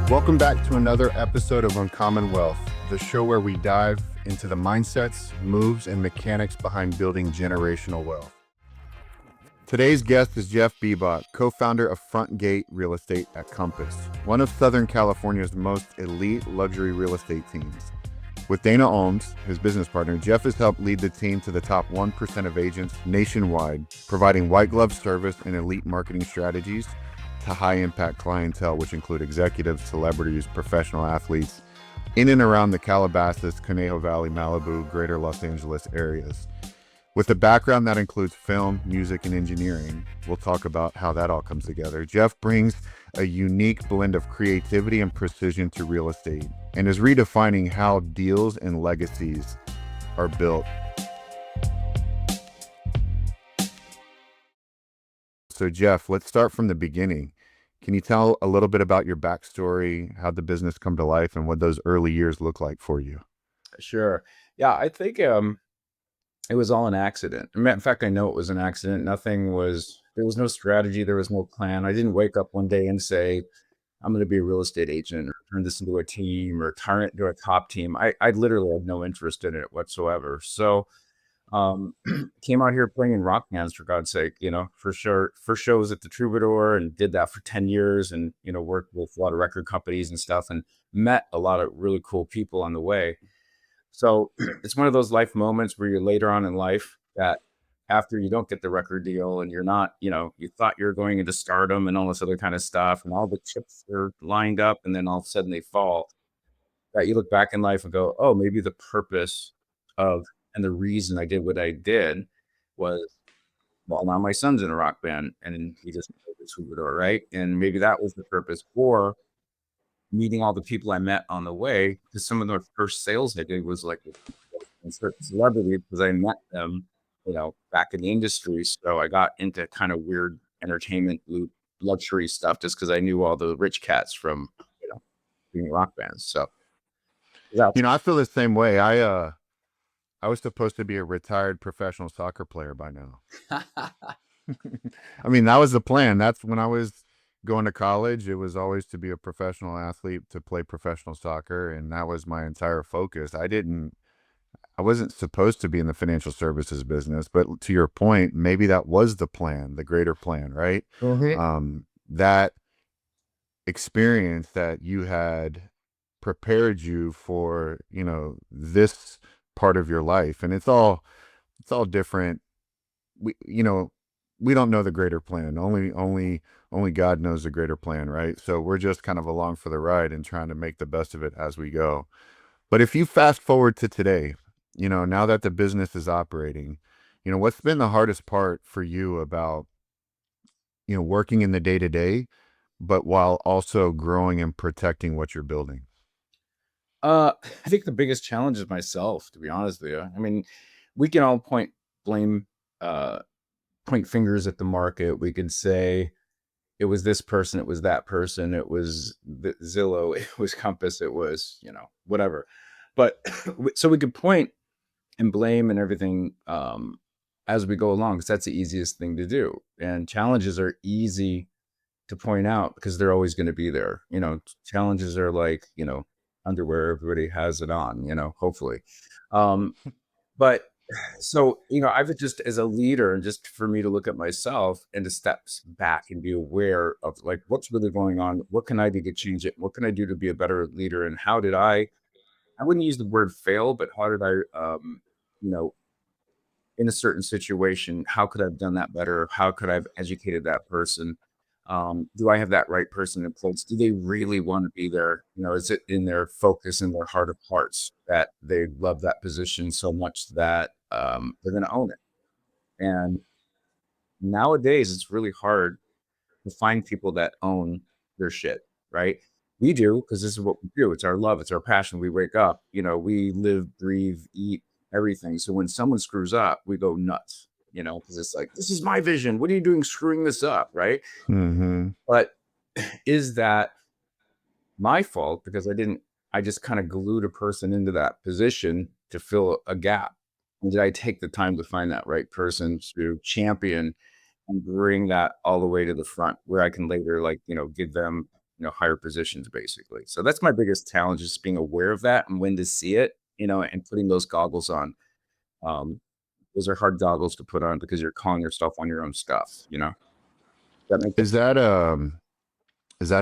Welcome back to another episode of Uncommon Wealth, the show where we dive into the mindsets, moves, and mechanics behind building generational wealth. Today's guest is Jeff Biebuyck, co-founder of Frontgate Real Estate at Compass, one of Southern California's most elite luxury real estate teams. With Dana Olms, his business partner, Jeff has helped lead the team to the top 1% of agents nationwide, providing white glove service and elite marketing strategies to high-impact clientele, which include executives, celebrities, professional athletes in and around the Calabasas, Conejo Valley, Malibu, greater Los Angeles areas. With a background that includes film, music, and engineering, we'll talk about how that all comes together. Jeff brings a unique blend of creativity and precision to real estate and is redefining how deals and legacies are built. So Jeff, let's start from the beginning. Can you tell a little bit about your backstory, how the business come to life, and what those early years look like for you? Sure. Yeah, I think it was all an accident. In fact, I know it was an accident. There was no strategy, there was no plan. I didn't wake up one day and say, I'm going to be a real estate agent or turn this into a team or turn it into a top team. I literally had no interest in it whatsoever. So came out here playing in rock bands, for God's sake, for sure. First shows at the Troubadour and did that for 10 years and, worked with a lot of record companies and stuff and met a lot of really cool people on the way. So it's one of those life moments where you're later on in life that after you don't get the record deal and you're not, you thought you were going into stardom and all this other kind of stuff and all the chips are lined up and then all of a sudden they fall, that you look back in life and go, oh, maybe the purpose of and the reason I did what I did was, well, now my son's in a rock band and he just played the Troubadour, right? And maybe that was the purpose. Or meeting all the people I met on the way, because some of the first sales I did was like a certain celebrity because I met them, back in the industry. So I got into kind of weird entertainment luxury stuff just because I knew all the rich cats from, being rock bands. So I feel the same way. I was supposed to be a retired professional soccer player by now. I mean, that was the plan. That's when I was going to college. It was always to be a professional athlete, to play professional soccer. And that was my entire focus. I wasn't supposed to be in the financial services business, but to your point, maybe that was the plan, the greater plan, right? Mm-hmm. That experience that you had prepared you for, this part of your life. And it's all different. We don't know the greater plan. Only God knows the greater plan, right? So we're just kind of along for the ride and trying to make the best of it as we go. But if you fast forward to today, now that the business is operating, what's been the hardest part for you about, working in the day to day, but while also growing and protecting what you're building? I think the biggest challenge is myself, to be honest with you. I mean, we can all blame, point fingers at the market. We could say it was this person, it was that person, it was Zillow, it was Compass, it was, whatever. But so we could point and blame and everything as we go along, because that's the easiest thing to do. And challenges are easy to point out because they're always going to be there. Challenges are like, underwear, everybody has it on, hopefully. But so, I've just as a leader and just for me to look at myself and to step back and be aware of like, what's really going on? What can I do to change it? What can I do to be a better leader? And how did I wouldn't use the word fail, but how did I, you know, in a certain situation, how could I have done that better? How could I have educated that person? Do I have that right person in place? Do they really want to be there? Is it in their focus, in their heart of hearts, that they love that position so much that they're going to own it? And nowadays, it's really hard to find people that own their shit, right? We do, because this is what we do. It's our love, it's our passion. We wake up, we live, breathe, eat, everything. So when someone screws up, we go nuts, because it's like, this is my vision. What are you doing screwing this up, right? Mm-hmm. But is that my fault because I just kind of glued a person into that position to fill a gap? And did I take the time to find that right person to champion and bring that all the way to the front where I can later, like, give them higher positions basically. So that's my biggest challenge, is being aware of that and when to see it, and putting those goggles on. Um, those are hard goggles to put on because you're calling yourself on your own stuff. That makes Is that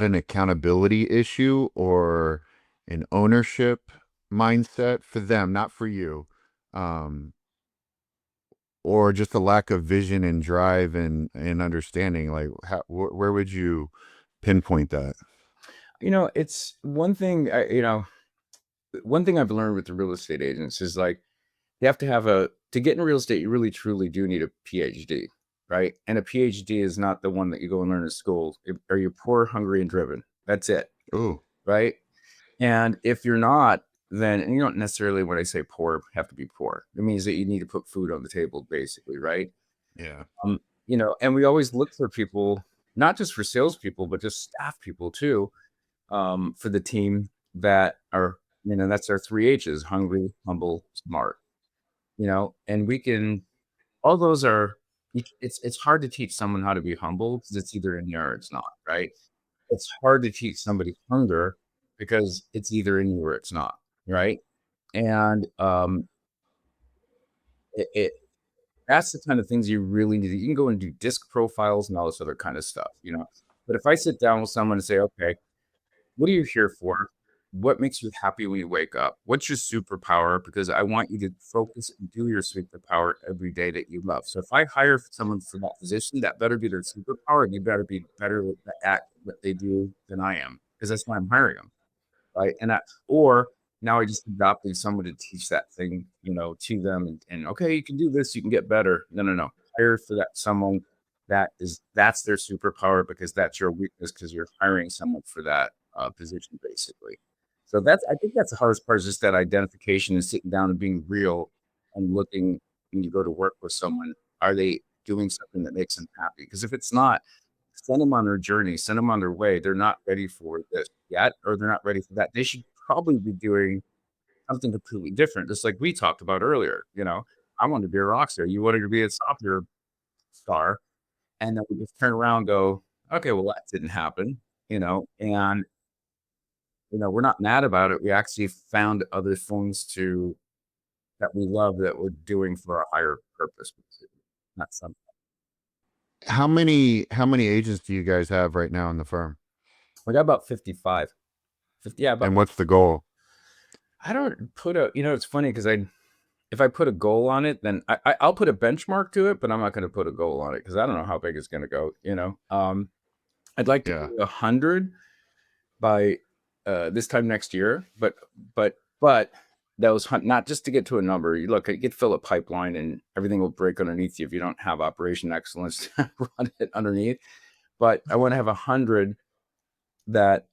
an accountability issue or an ownership mindset for them, not for you? Um, or just a lack of vision and drive and understanding? Like, where would you pinpoint that? it's one thing. One thing I've learned with the real estate agents is like you have to have to get in real estate. You really truly do need a PhD, right? And a PhD is not the one that you go and learn at school. Are you poor, hungry, and driven? That's it, Oh, right? And if you're not, then, and you don't necessarily, when I say poor, have to be poor. It means that you need to put food on the table, basically, right? yeah. Um, and we always look for people, not just for salespeople, but just staff people too, for the team that are, that's our three H's: hungry, humble, smart. And we can, all those are, it's hard to teach someone how to be humble because it's either in you or it's not, right? It's hard to teach somebody hunger because it's either in you or it's not, right? And it that's the kind of things you really need. You can go and do disc profiles and all this other kind of stuff. But if I sit down with someone and say, okay, what are you here for? What makes you happy when you wake up? What's your superpower? Because I want you to focus and do your superpower every day that you love. So if I hire someone for that position, that better be their superpower, and you better be better at what they do than I am, because that's why I'm hiring them, right? Or now I just adopted someone to teach that thing, to them, and okay, you can do this, you can get better. No, no, no. Hire for that someone that's their superpower, because that's your weakness, because you're hiring someone for that position, basically. So I think that's the hardest part, is just that identification and sitting down and being real and looking when you go to work with someone. Are they doing something that makes them happy? Because if it's not, send them on their journey, send them on their way. They're not ready for this yet, or they're not ready for that. They should probably be doing something completely different, just like we talked about earlier. I wanted to be a rock star. You wanted to be a soccer star. And then we just turn around and go, okay, well, that didn't happen, and, we're not mad about it. We actually found other things that we love, that we're doing for a higher purpose. Not some. How many agents do you guys have right now in the firm? We got about 55. 50, yeah, about. And what's the goal? I don't put it's funny because if I put a goal on it, then I'll put a benchmark to it, but I'm not going to put a goal on it because I don't know how big it's going to go. I'd like to Yeah. do 100 by this time next year, but that was not just to get to a number. You look, you could fill a pipeline and everything will break underneath you if you don't have operation excellence to run it underneath. But I want to have 100 that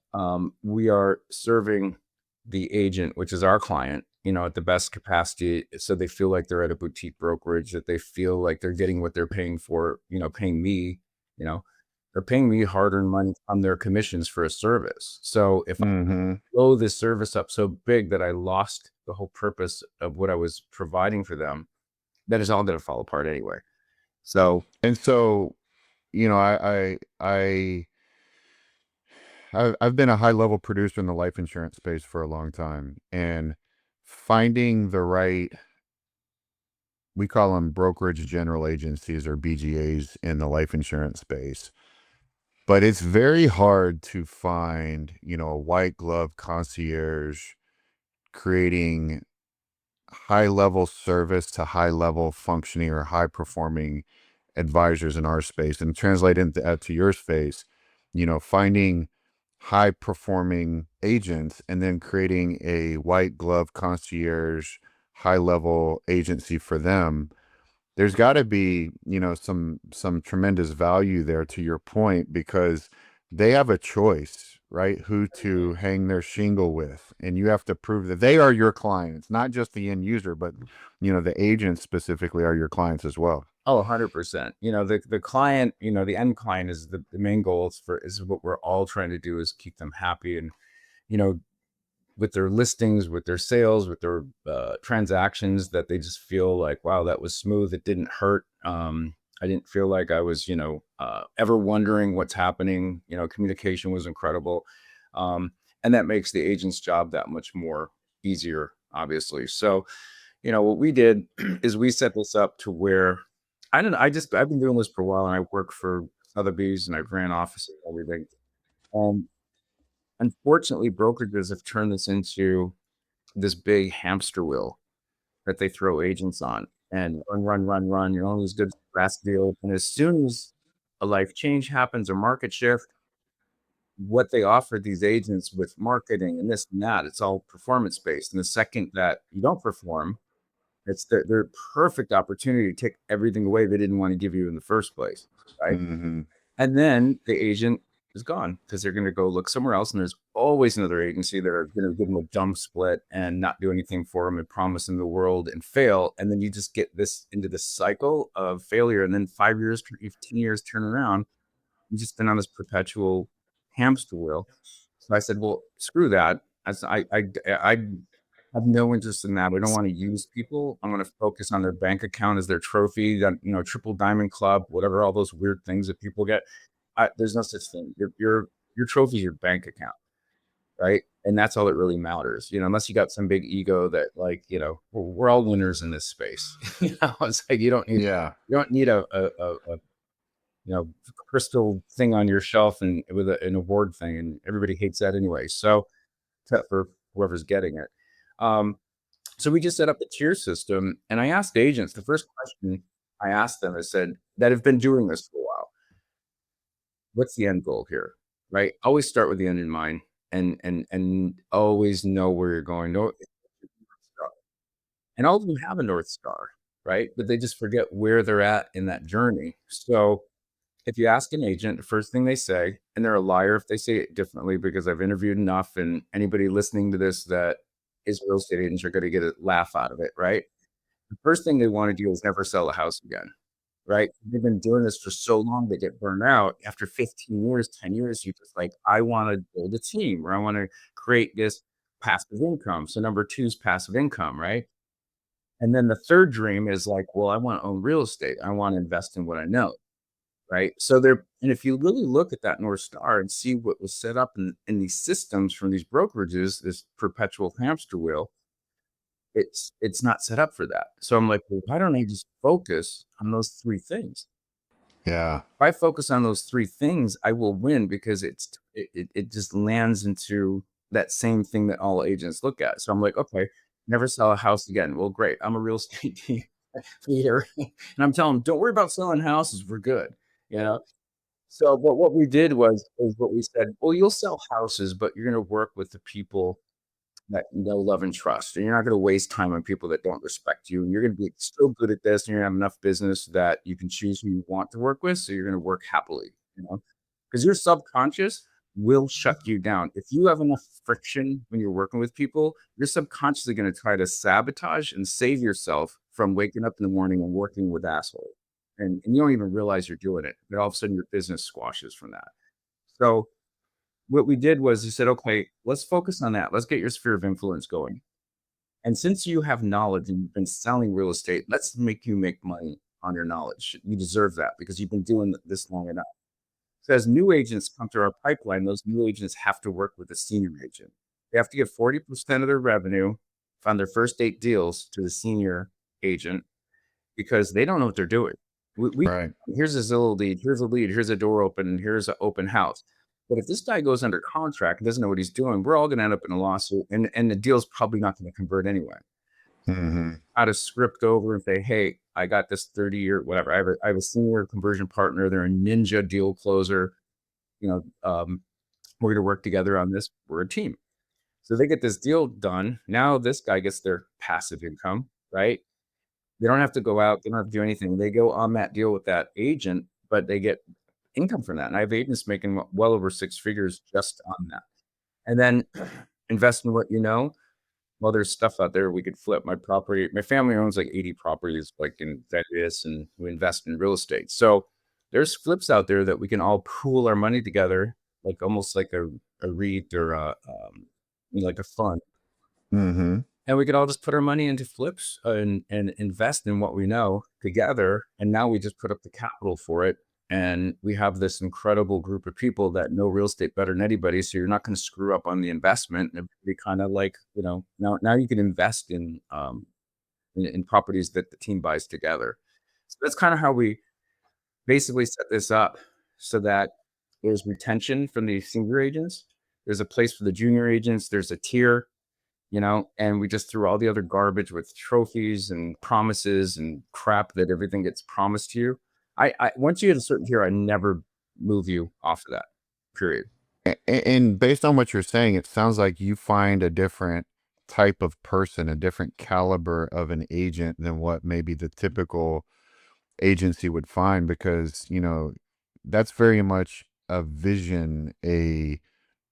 we are serving the agent, which is our client, at the best capacity, so they feel like they're at a boutique brokerage, that they feel like they're getting what they're paying for, paying me, you know, they're paying me hard-earned money on their commissions for a service. So if I Mm-hmm. blow this service up so big that I lost the whole purpose of what I was providing for them, that is all going to fall apart anyway. So And so, I've been a high level producer in the life insurance space for a long time, and finding the right, we call them brokerage general agencies or BGAs in the life insurance space. But it's very hard to find, a white glove concierge creating high level service to high level functioning or high performing advisors in our space, and translate into to your space, finding high performing agents and then creating a white glove concierge high level agency for them. There's got to be, some tremendous value there, to your point, because they have a choice, right? Who to hang their shingle with, and you have to prove that they are your clients, not just the end user, but the agents specifically are your clients as well. Oh, 100%. The client, the end client is the main goal, is what we're all trying to do, is keep them happy. And, you know, with their listings, with their sales, with their transactions, that they just feel like, wow, that was smooth. It didn't hurt. I didn't feel like I was, ever wondering what's happening. Communication was incredible. Um, and that makes the agent's job that much more easier, obviously. So, what we did is we set this up to where I don't know, I've been doing this for a while, and I work for Sotheby's and I've ran offices and everything. Um, Unfortunately, brokerages have turned this into this big hamster wheel that they throw agents on and run, run, run, run. You're always good fast deal. And as soon as a life change happens or market shift, what they offer these agents with marketing and this and that, it's all performance based. And the second that you don't perform, it's their perfect opportunity to take everything away they didn't want to give you in the first place. Right. Mm-hmm. And then the agent is gone because they're going to go look somewhere else. And there's always another agency that are going to give them a dumb split and not do anything for them and promise them the world and fail. And then you just get this into this cycle of failure. And then 5 years, 15 years turn around. You've just been on this perpetual hamster wheel. So I said, well, screw that. I have no interest in that. I don't want to use people. I'm going to focus on their bank account as their trophy, that triple diamond club, whatever, all those weird things that people get. There's no such thing. Your trophy is your bank account, right? And that's all that really matters. Unless you got some big ego that, like, we're all winners in this space. It's like you don't need a crystal thing on your shelf and with an award thing, and everybody hates that anyway. So, except for whoever's getting it. So we just set up the tier system, and I asked agents, the first question I asked them, I said, that have been doing this for a while, what's the end goal here? Right? Always start with the end in mind, and always know where you're going. And all of them have a North Star, right? But they just forget where they're at in that journey. So if you ask an agent, the first thing they say, and they're a liar if they say it differently, because I've interviewed enough, and anybody listening to this that is real estate agents are going to get a laugh out of it, right? The first thing they want to do is never sell a house again, right? They've been doing this for so long, they get burned out. After 15 years, 10 years, you just like, I want to build a team, or I want to create this passive income. So number two is passive income, right? And then the third dream is like, well, I want to own real estate. I want to invest in what I know. Right. So and if you really look at that North Star and see what was set up in these systems from these brokerages, this perpetual hamster wheel, it's not set up for that. So I'm like, well, why don't I just focus on those three things? Yeah. If I focus on those three things, I will win, because it just lands into that same thing that all agents look at. So I'm like, okay, never sell a house again. Well, great. I'm a real estate leader. And I'm telling them, don't worry about selling houses. We're good. You know? So, but what we did is what we said, well, you'll sell houses, but you're going to work with the people that you know, love, and trust. And you're not going to waste time on people that don't respect you. And you're going to be so good at this, and you're going to have enough business that you can choose who you want to work with. So you're going to work happily, because your subconscious will shut you down. If you have enough friction when you're working with people, you're subconsciously going to try to sabotage and save yourself from waking up in the morning and working with assholes. And you don't even realize you're doing it. But all of a sudden your business squashes from that. So what we did was we said, okay, let's focus on that. Let's get your sphere of influence going. And since you have knowledge and you've been selling real estate, let's make you make money on your knowledge. You deserve that because you've been doing this long enough. So as new agents come through our pipeline, those new agents have to work with a senior agent. They have to give 40% of their revenue on their first 8 deals to the senior agent, because they don't know what they're doing. Right. Here's a Zillow lead, here's a lead, here's a door open, here's an open house. But if this guy goes under contract and doesn't know what he's doing, we're all going to end up in a lawsuit, and the deal's probably not going to convert anyway. Mm-hmm. How to script over and say, hey, I got this 30-year, whatever. I have a senior conversion partner. They're a ninja deal closer. We're going to work together on this. We're a team. So they get this deal done. Now this guy gets their passive income, right? They don't have to go out. They don't have to do anything. They go on that deal with that agent, but they get income from that. And I have agents making well over 6 figures just on that. And then invest in what you know. Well, there's stuff out there we could flip. My family owns like 80 properties, like in Vegas, and we invest in real estate. So there's flips out there that we can all pool our money together, like almost like a REIT or like a fund. Mm-hmm. and we could all just put our money into flips and invest in what we know together. And now we just put up the capital for it. And we have this incredible group of people that know real estate better than anybody. So you're not going to screw up on the investment. And it'd be kind of like, now you can invest in properties that the team buys together. So that's kind of how we basically set this up, so that there's retention from the senior agents. There's a place for the junior agents. There's a tier, and we just threw all the other garbage with trophies and promises and crap that everything gets promised to you. I once you hit a certain tier, I never move you off of that. Period. And based on what you're saying, it sounds like you find a different type of person, a different caliber of an agent than what maybe the typical agency would find, because, that's very much a vision, a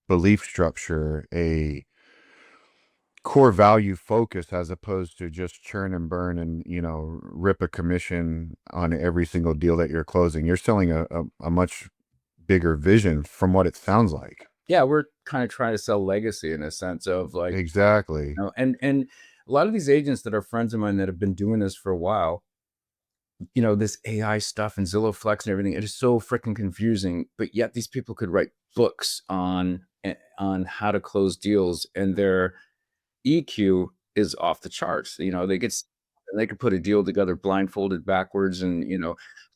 belief structure, a core value focus, as opposed to just churn and burn and, rip a commission on every single deal that you're closing. You're selling a much bigger vision from what it sounds like. Yeah, we're kind of trying to sell legacy in a sense of like, Exactly. and a lot of these agents that are friends of mine that have been doing this for a while, this AI stuff and Zillow Flex and everything, it is so freaking confusing. But yet these people could write books on how to close deals, and their EQ is off the charts. They could put a deal together blindfolded backwards, and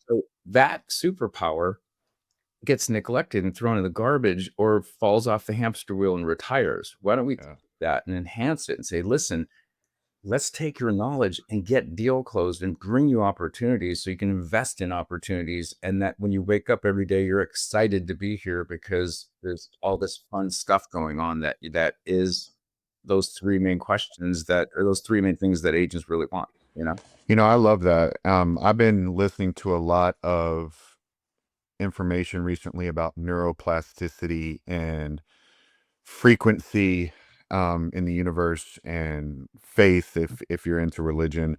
so that superpower gets neglected and thrown in the garbage or falls off the hamster wheel and retires. Why don't we take Yeah. that and enhance it and say, listen, let's take your knowledge and get deal closed and bring you opportunities so you can invest in opportunities. And that when you wake up every day, you're excited to be here because there's all this fun stuff going on that is those three main questions that are those three main things that agents really want, I love that. I've been listening to a lot of information recently about neuroplasticity and frequency in the universe, and faith, if you're into religion,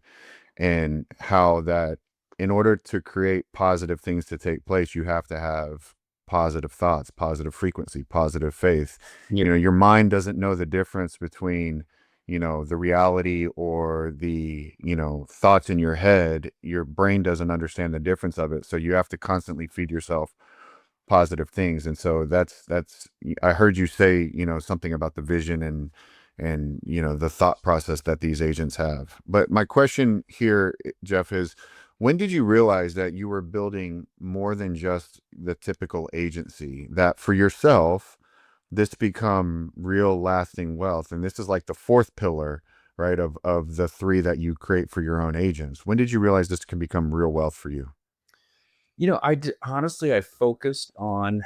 and how that in order to create positive things to take place, you have to have positive thoughts, positive frequency, positive faith. Your mind doesn't know the difference between, the reality or the, thoughts in your head. Your brain doesn't understand the difference of it. So you have to constantly feed yourself positive things. And so that's I heard you say, something about the vision and the thought process that these agents have. But my question here, Jeff, is when did you realize that you were building more than just the typical agency, that for yourself this become real lasting wealth? And this is like the fourth pillar, right, of the three that you create for your own agents. When did you realize this can become real wealth for you? Honestly, I focused on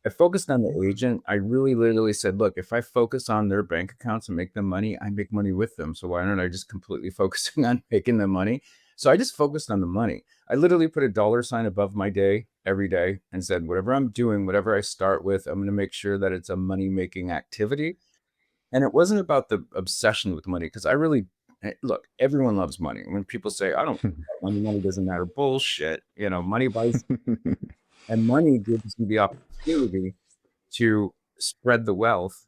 the agent. I really literally said, look, if I focus on their bank accounts and make them money, I make money with them. So why don't I just completely focusing on making them money? So I just focused on the money. I literally put a dollar sign above my day every day and said, whatever I'm doing, whatever I start with, I'm going to make sure that it's a money making activity. And it wasn't about the obsession with money, because look, everyone loves money. When people say, I don't, money doesn't matter. Bullshit. Money buys, and money gives you the opportunity to spread the wealth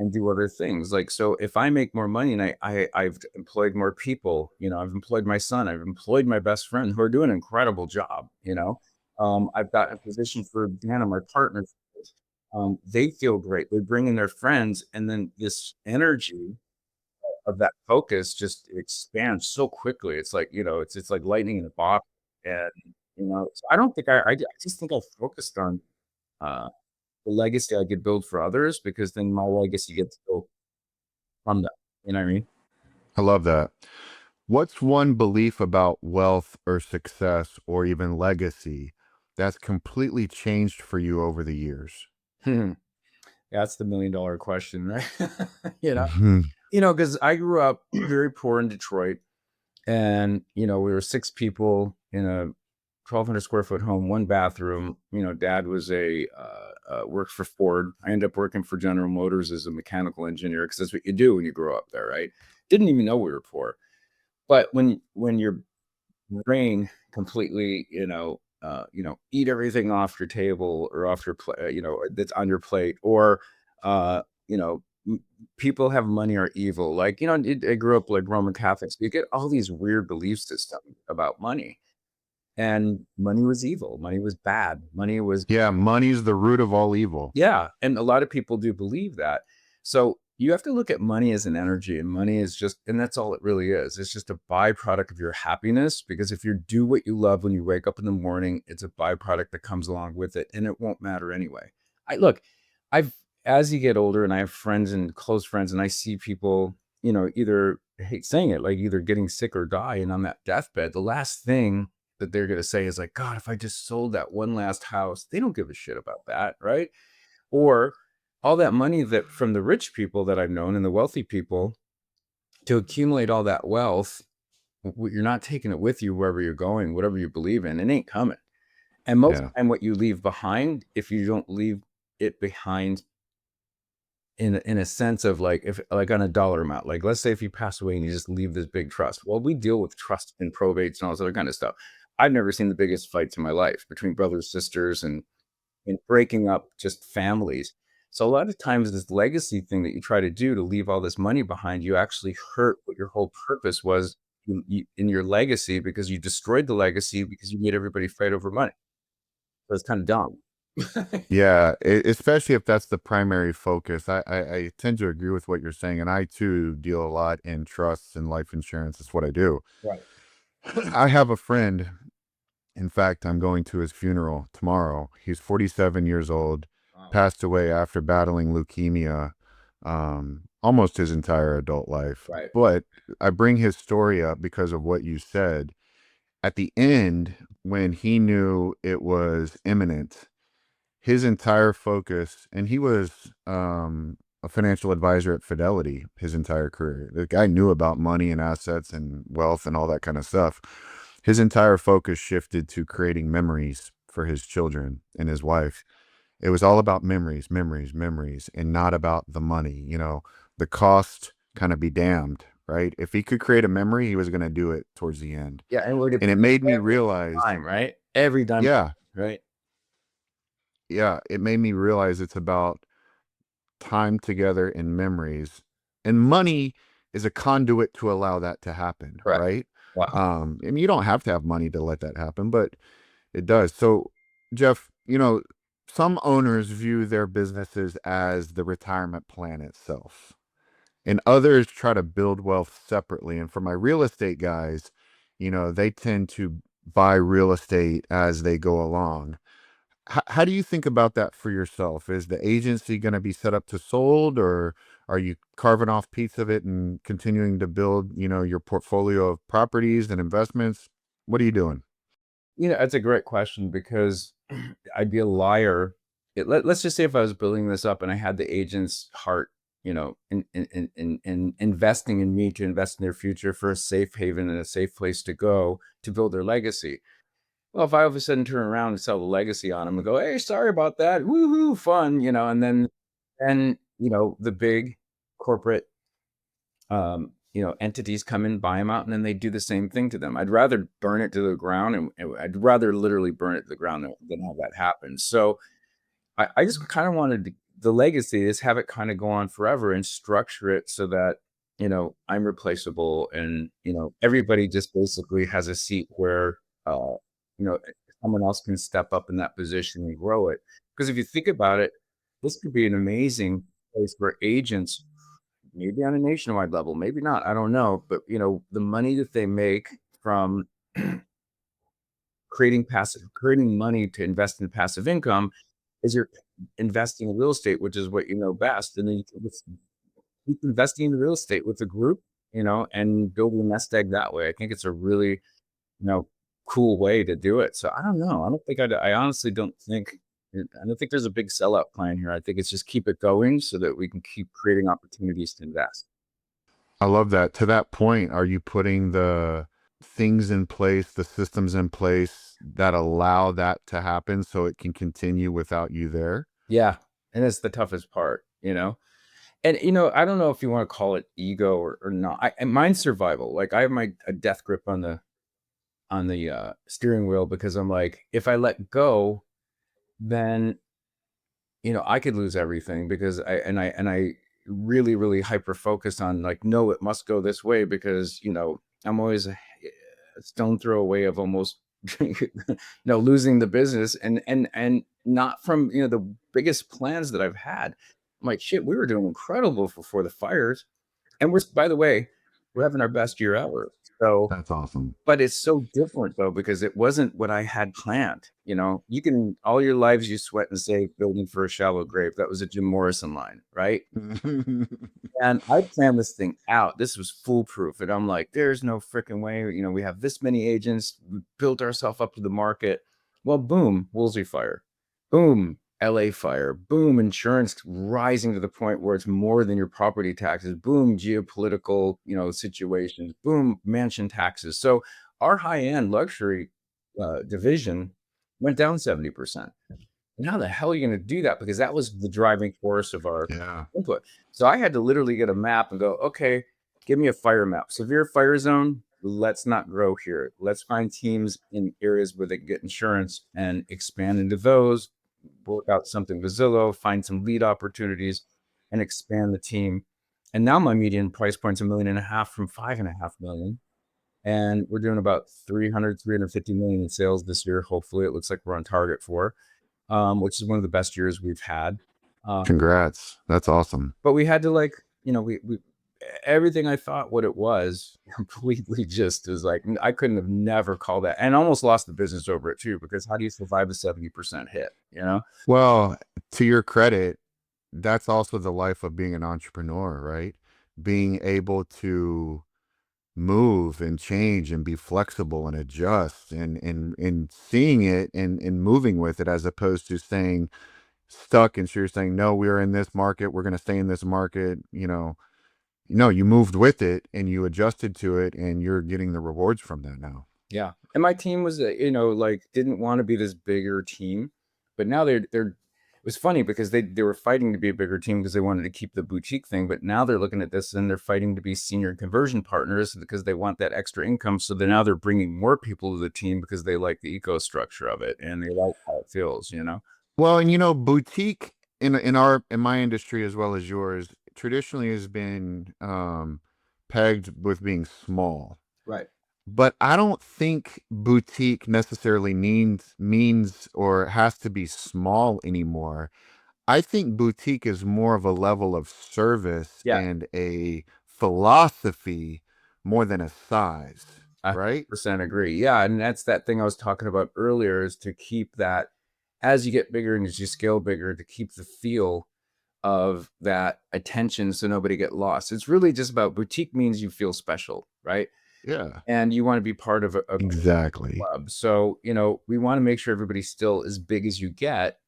and do other things. Like, so if I make more money and I've employed more people, I've employed my son, I've employed my best friend who are doing an incredible job, I've got a position for Dana, my partner. They feel great. They bring in their friends, and then this energy of that focus just expands so quickly. It's like, it's like lightning in a bottle. And, so I don't think I just think I focused on, uh, the legacy I could build for others, because then my legacy gets built from that. You know what I mean? I love that. What's one belief about wealth or success or even legacy that's completely changed for you over the years? Hmm. That's the $1,000,000 question, right? you know, Mhm. because I grew up very poor in Detroit, and we were six people in a 1,200 square foot home, one bathroom. Dad was worked for Ford. I ended up working for General Motors as a mechanical engineer, because that's what you do when you grow up there, right? Didn't even know we were poor. But when your brain completely, eat everything off your table or off your plate, that's on your plate, or m- people have money are evil. Like, I grew up like Roman Catholics. You get all these weird belief systems about money, and money was evil. Money was bad. Money was, Yeah, money's the root of all evil. yeah. And a lot of people do believe that. So you have to look at money as an energy, and money is just, and that's all it really is. It's just a byproduct of your happiness, because if you do what you love when you wake up in the morning, it's a byproduct that comes along with it, and it won't matter anyway. I look, I've, as you get older, and I have friends and close friends, and I see people, either, I hate saying it, like either getting sick or die. And on that deathbed, the last thing that they're going to say is like, God, if I just sold that one last house. They don't give a shit about that, right? Or all that money that from the rich people that I've known and the wealthy people, to accumulate all that wealth, you're not taking it with you wherever you're going, whatever you believe in. It ain't coming. And most of Yeah. the time, what you leave behind, if you don't leave it behind in a sense of like, if like on a dollar amount, like let's say if you pass away and you just leave this big trust. Well, we deal with trust and probates and all this other kind of stuff. I've never seen the biggest fights in my life between brothers, sisters, and breaking up just families. So a lot of times this legacy thing that you try to do to leave all this money behind, you actually hurt what your whole purpose was in your legacy, because you destroyed the legacy because you made everybody fight over money. So it's kind of dumb. Yeah, especially if that's the primary focus. I tend to agree with what you're saying, and I too deal a lot in trusts and life insurance. It's what I do. Right. I have a friend. In fact, I'm going to his funeral tomorrow. He's 47 years old, Wow. passed away after battling leukemia almost his entire adult life. Right. But I bring his story up because of what you said. At the end, when he knew it was imminent, his entire focus, and he was a financial advisor at Fidelity his entire career. The guy knew about money and assets and wealth and all that kind of stuff. His entire focus shifted to creating memories for his children and his wife. It was all about memories, memories, memories, and not about the money. The cost kind of be damned, right? If he could create a memory, he was going to do it towards the end. Yeah. And we're And it made me every realize, time, right? Every dime, yeah, right? yeah, it made me realize it's about time together in memories, and money is a conduit to allow that to happen, Correct. right? Wow. I mean, you don't have to have money to let that happen, but it does. So, Jeff, some owners view their businesses as the retirement plan itself, and others try to build wealth separately. And for my real estate guys, they tend to buy real estate as they go along. How do you think about that for yourself? Is the agency going to be set up to sold, or are you carving off piece of it and continuing to build, your portfolio of properties and investments? What are you doing? That's a great question, because I'd be a liar. Let's just say if I was building this up and I had the agent's heart, in investing in me to invest in their future for a safe haven and a safe place to go to build their legacy. Well, if I all of a sudden turn around and sell the legacy on them and go, "Hey, sorry about that, woohoo, fun," and then the big corporate entities come in, buy them out, and then they do the same thing to them. I'd rather burn it to the ground, and I'd rather literally burn it to the ground than have that happen. So I just kind of wanted the legacy is have it kind of go on forever and structure it so that, I'm replaceable, and, everybody just basically has a seat where, uh, you know, someone else can step up in that position and grow it. Because if you think about it, this could be an amazing place where agents, maybe on a nationwide level, maybe not, I don't know, but, the money that they make from creating money to invest in passive income is you're investing in real estate, which is what you know best, and then you can just keep investing in real estate with a group, and build a nest egg that way. I think it's a really, cool way to do it. So I don't know. I don't think I honestly don't think. I don't think there's a big sellout plan here. I think it's just keep it going so that we can keep creating opportunities to invest. I love that. To that point, are you putting the things in place, the systems in place that allow that to happen so it can continue without you there? Yeah, and it's the toughest part. And I don't know if you want to call it ego or not. And mine's survival. Like I have a death grip on the steering wheel, because I'm like, if I let go, then I could lose everything, because I really, really hyper focused on like, no, it must go this way because, I'm always a stone throw away of almost, losing the business and not from, the biggest plans that I've had. I'm like, shit, we were doing incredible before the fires. And by the way, we're having our best year ever. So, That's awesome. but it's so different though, because it wasn't what I had planned. You can all your lives you sweat and save building for a shallow grave. That was a Jim Morrison line, right? And I planned this thing out. This was foolproof. And I'm like, there's no freaking way. We have this many agents. We built ourselves up to the market. Well, boom, Woolsey fire. Boom, LA fire. Boom, insurance rising to the point where it's more than your property taxes. Boom, geopolitical, situations. Boom, mansion taxes. So our high-end luxury division went down 70%. And how the hell are you going to do that? Because that was the driving force of our Yeah. input. So I had to literally get a map and go, okay, give me a fire map. Severe fire zone, let's not grow here. Let's find teams in areas where they can get insurance and expand into those, work out something with Zillow, find some lead opportunities and expand the team. And now my median price point's $1.5 million from $5.5 million. And we're doing about 350 million in sales this year. Hopefully it looks like we're on target for, which is one of the best years we've had. Congrats. That's awesome. But we had to we everything I thought what it was completely just is like, I couldn't have never called that, and almost lost the business over it too, because how do you survive a 70% hit, Well, to your credit, that's also the life of being an entrepreneur, right? Being able to move and change and be flexible and adjust and seeing it and moving with it, as opposed to staying stuck. And so you're saying, no, we're in this market, we're going to stay in this market. No, you moved with it and you adjusted to it, and you're getting the rewards from that now. Yeah. And my team was, didn't want to be this bigger team, but now it was funny because they were fighting to be a bigger team because they wanted to keep the boutique thing. But now they're looking at this and they're fighting to be senior conversion partners because they want that extra income. So now they're bringing more people to the team because they like the eco structure of it and they like how it feels, Well, and boutique in my industry as well as yours traditionally has been pegged with being small. Right. But I don't think boutique necessarily means or has to be small anymore. I think boutique is more of a level of service Yeah. and a philosophy more than a size, right? 100% agree. Yeah. And that's that thing I was talking about earlier, is to keep that as you get bigger and as you scale bigger, to keep the feel of that attention so nobody get lost. It's really just about boutique means you feel special, right? Yeah, And you want to be part of a exactly. club. So, we want to make sure everybody's still as big as you get,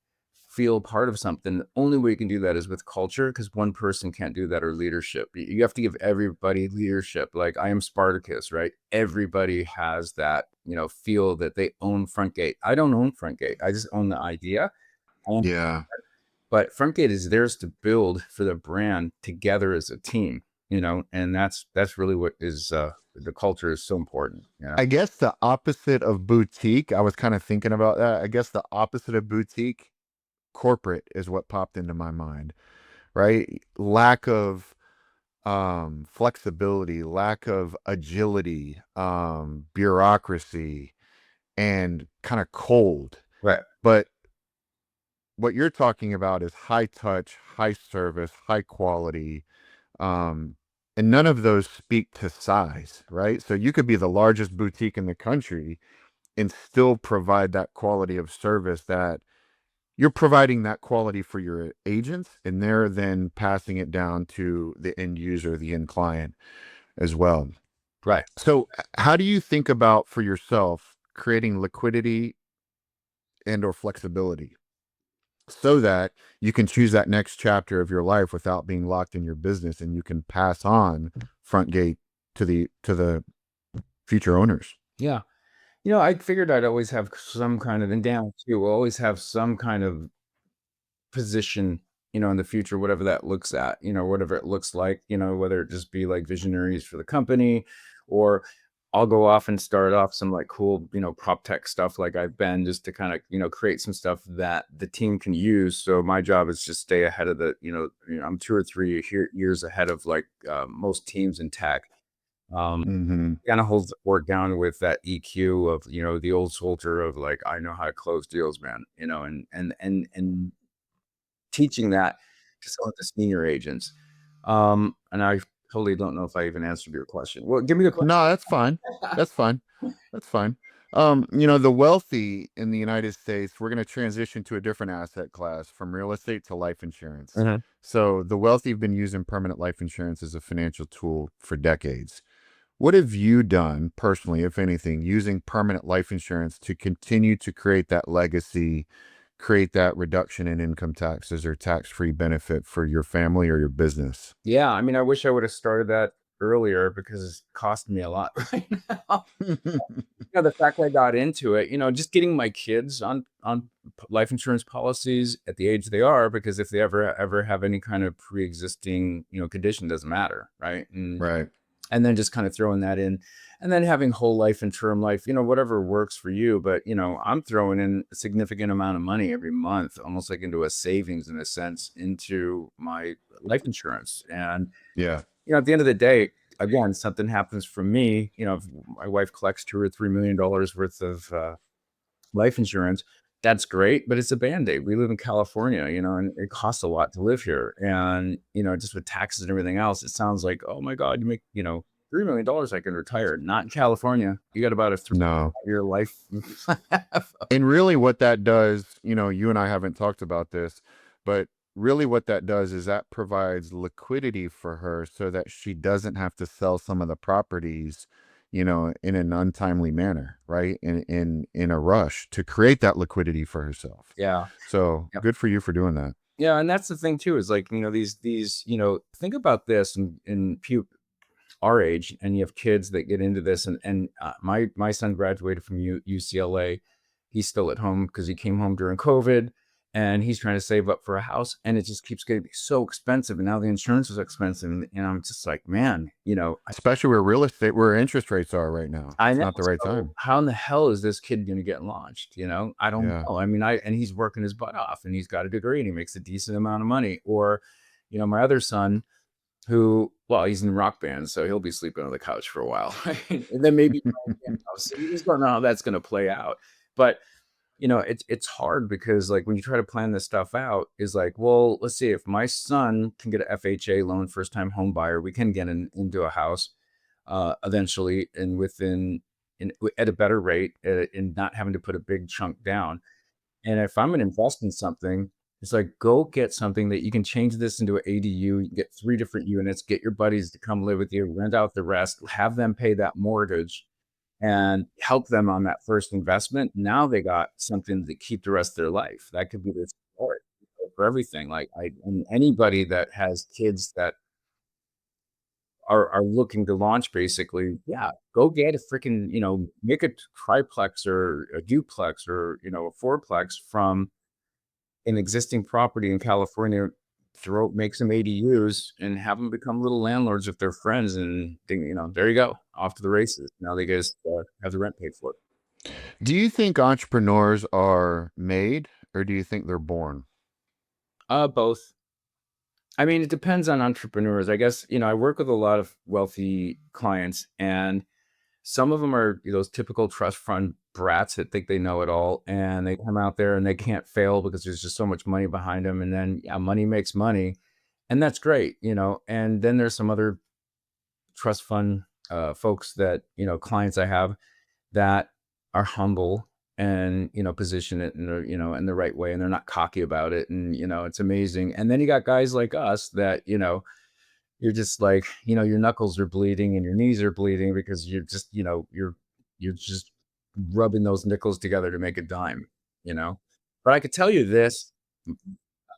feel part of something. The only way you can do that is with culture, because one person can't do that, or leadership. You have to give everybody leadership. Like I am Spartacus, right? Everybody has that, feel that they own Frontgate. I don't own Frontgate. I just own the idea. Yeah. But Frontgate is theirs to build for the brand together as a team, and that's really what is the culture is so important. I guess the opposite of boutique, I was kind of thinking about that. I guess the opposite of boutique, corporate, is what popped into my mind, right? Lack of flexibility, lack of agility, bureaucracy, and kind of cold. Right. But what you're talking about is high touch, high service, high quality, and none of those speak to size, right? So you could be the largest boutique in the country and still provide that quality of service, that you're providing that quality for your agents, and they're then passing it down to the end user, the end client as well. Right. So how do you think about, for yourself, creating liquidity and or flexibility so that you can choose that next chapter of your life without being locked in your business, and you can pass on Frontgate to the future owners? Yeah. I figured I'd always have some kind of, and down too, we'll always have some kind of position, in the future, whatever that looks at, whatever it looks like, whether it just be like visionaries for the company, or I'll go off and start off some like cool, prop tech stuff like I've been just to kind of, create some stuff that the team can use. So my job is just stay ahead of I'm 2 or 3 years ahead of like most teams in tech. Um, Mm-hmm. kind of holds the fort down with that EQ of, the old soldier of like, I know how to close deals, man, and teaching that to some of the senior agents. And I totally don't know if I even answered your question. Well, give me the No, that's fine. question. That's fine. That's fine. The wealthy in the United States, we're going to transition to a different asset class from real estate to life insurance. Mhm. So the wealthy have been using permanent life insurance as a financial tool for decades. What have you done personally, if anything, using permanent life insurance to continue to create that legacy, create that reduction in income taxes or tax-free benefit for your family or your business? Yeah, I mean, I wish I would have started that earlier because it's costing me a lot right now. The fact I got into it, just getting my kids on life insurance policies at the age they are, because if they ever have any kind of pre-existing, condition, doesn't matter, right? Right. And then just kind of throwing that in, and then having whole life and term life, whatever works for you. But I'm throwing in a significant amount of money every month, almost like into a savings in a sense, into my life insurance. And Yeah. at the end of the day, again, something happens for me, if my wife collects $2 or $3 million worth of life insurance, that's great, but it's a Band-Aid. We live in California, and it costs a lot to live here. And, just with taxes and everything else, it sounds like, oh my God, you make, $3 million, I can retire. Not in California. You got about a No. 3 year life. And really what that does, you and I haven't talked about this, but really what that does is that provides liquidity for her so that she doesn't have to sell some of the properties, in an untimely manner, right? In a rush to create that liquidity for herself. Yeah. So Yep. good for you for doing that. Yeah. And that's the thing too, is like, these, think about this in our age, and you have kids that get into this, and my son graduated from UCLA. He's still at home because he came home during COVID, and he's trying to save up for a house, and it just keeps getting so expensive, and now the insurance is expensive, and I'm just like, man, Especially where real estate, where interest rates are right now. I It's know. not the right So time. how in the hell is this kid going to get launched? I don't Yeah. know. I mean, and he's working his butt off, and he's got a degree, and he makes a decent amount of money. Or, my other son, who, well, he's in rock bands, so he'll be sleeping on the couch for a while, right? And then maybe playing piano. So you just don't know how that's going to play out. But it's hard because like when you try to plan this stuff out, is like, well, let's see, if my son can get a FHA loan, first time home buyer, we can get into a house eventually, and at a better rate, and not having to put a big chunk down. And if I'm going to invest in something, it's like, go get something that you can change this into an ADU. You can get 3 different units, get your buddies to come live with you, rent out the rest, have them pay that mortgage, and help them on that first investment. Now they got something to keep the rest of their life. That could be the support for everything. Like and anybody that has kids that are looking to launch, basically, yeah, go get a freaking, make a triplex or a duplex or, a fourplex from an existing property in California, make some ADUs and have them become little landlords with their friends. And there you go, off to the races. Now they just have the rent paid for. Do you think entrepreneurs are made or do you think they're born? Both. I mean, it depends on entrepreneurs. I guess, I work with a lot of wealthy clients, and some of them are those typical trust fund brats that think they know it all, and they come out there and they can't fail because there's just so much money behind them. And then, yeah, money makes money, and that's great, And then there's some other trust fund folks that, clients I have, that are humble and, position it in the right way, and they're not cocky about it. And, it's amazing. And then you got guys like us that, you're just like, your knuckles are bleeding and your knees are bleeding because you're just, you're just rubbing those nickels together to make a dime, you know. But I could tell you this,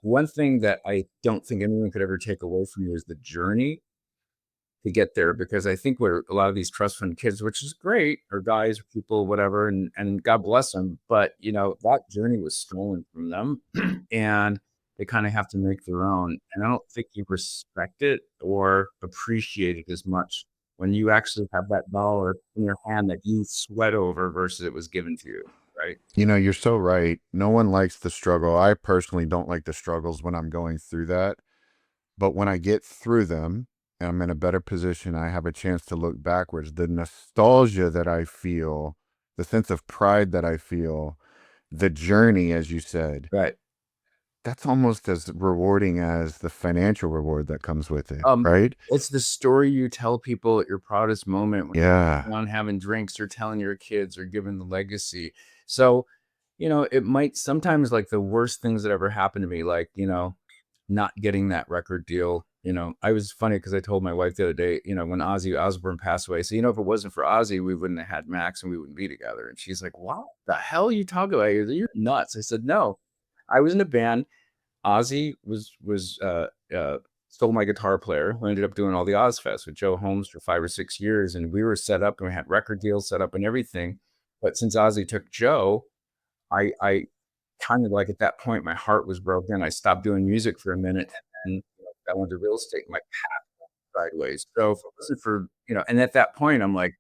one thing that I don't think anyone could ever take away from you is the journey to get there, because I think where a lot of these trust fund kids, which is great, or guys or people, whatever, and God bless them, but that journey was stolen from them, and they kind of have to make their own. And I don't think you respect it or appreciate it as much when you actually have that dollar in your hand that you sweat over versus it was given to you, right? You know, you're so right. No one likes the struggle. I personally don't like the struggles when I'm going through that. But when I get through them and I'm in a better position, I have a chance to look backwards. The nostalgia that I feel, the sense of pride that I feel, the journey, as you said, Right. that's almost as rewarding as the financial reward that comes with it, Um, right? it's the story you tell people at your proudest moment when Yeah, you're on having drinks or telling your kids or giving the legacy. So, it might sometimes like the worst things that ever happened to me, like, not getting that record deal. I was funny because I told my wife the other day, when Ozzy Osbourne passed away, so, if it wasn't for Ozzy, we wouldn't have had Max and we wouldn't be together. And she's like, what the hell are you talking about? You're nuts. I said, no, I was in a band. Ozzy stole my guitar player who ended up doing all the Ozfest with Joe Holmes for 5 or 6 years, and we were set up and we had record deals set up and everything. But since Ozzy took Joe, I kind of like at that point, my heart was broken. I stopped doing music for a minute and then I went to real estate. My path went sideways. So if it wasn't for, and at that point, I'm like,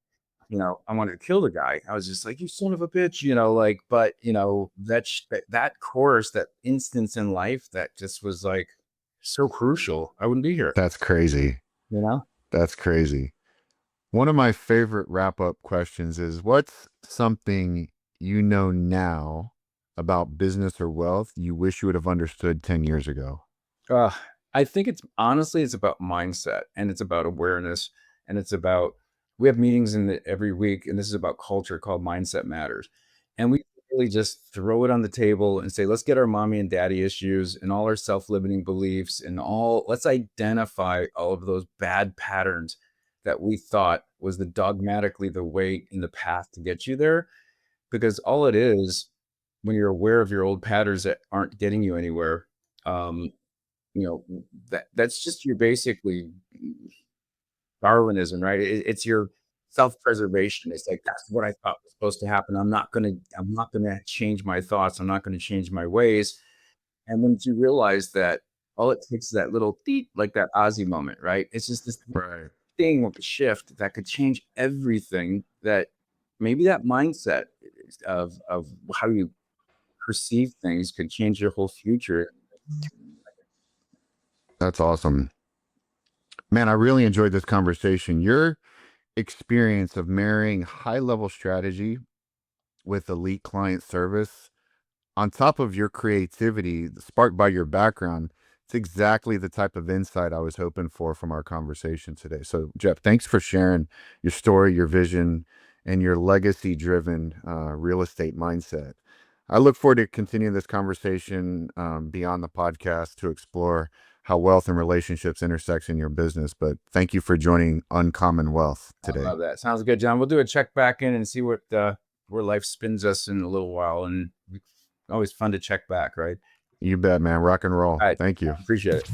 I wanted to kill the guy. I was just like, you son of a bitch, like, but that course, that instance in life that just was like so crucial. I wouldn't be here, that's crazy. you know? That's crazy. One of my favorite wrap up questions is what's something you know now about business or wealth you wish you would have understood 10 years ago? Uh, I think it's honestly, it's about mindset and it's about awareness and it's about, we have meetings every week and this is about culture called Mindset Matters. And we really just throw it on the table and say, let's get our mommy and daddy issues and all our self-limiting beliefs and let's identify all of those bad patterns that we thought was dogmatically the way in the path to get you there. Because all it is, when you're aware of your old patterns that aren't getting you anywhere, um, you know, that's just your basically Darwinism, right? It's your self-preservation. It's like, that's what I thought was supposed to happen. I'm not gonna change my thoughts. I'm not gonna change my ways. And once you realize that all it takes is that little beep, like that Ozzy moment, right? It's just this Right. thing with a shift that could change everything. That maybe that mindset of how you perceive things could change your whole future. That's awesome. Man, I really enjoyed this conversation. Your experience of marrying high level strategy with elite client service on top of your creativity sparked by your background, it's exactly the type of insight I was hoping for from our conversation today. So, Jeff, thanks for sharing your story, your vision, and your legacy driven real estate mindset. I look forward to continuing this conversation beyond the podcast to explore how wealth and relationships intersect in your business. But thank you for joining Uncommon Wealth I today. love that. Sounds good, John. We'll do a check back in and see what where life spins us in a little while. And always fun to check back, right? You bet, man. Rock and roll. All right. Thank you. Appreciate it.